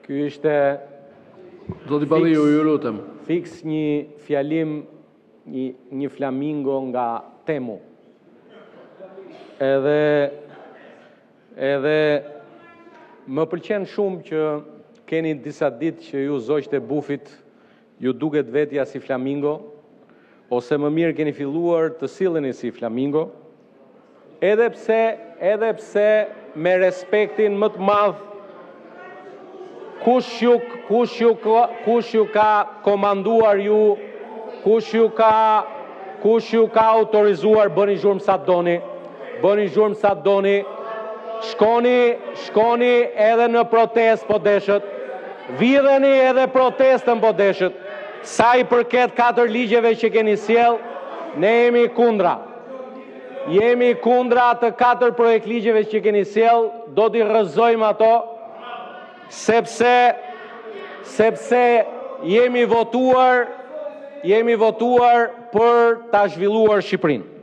Ky ishte Zoti Balliu, ju lutem. fiks një fjalim, një flamingo nga Temu. Edhe më pëlqen shumë që keni disa ditë që ju zogjt e bufit ju duket vetja si flamingo, ose më mirë keni filluar të silleni si flamingo, edhe pse me respektin më të madh kush ju ka komanduar ju, kush ju ka autorizuar, bëni zhurmë sa doni, shkoni edhe në protest po deshët, vidheni edhe protestën po deshët. Sa i përket 4 ligjeve që keni sjell, ne jemi kundra. Jemi kundra të 4 projekt ligjeve që keni sjell, do t'i rrëzojmë ato, sepse jemi votuar për ta zhvilluar Shqipërinë.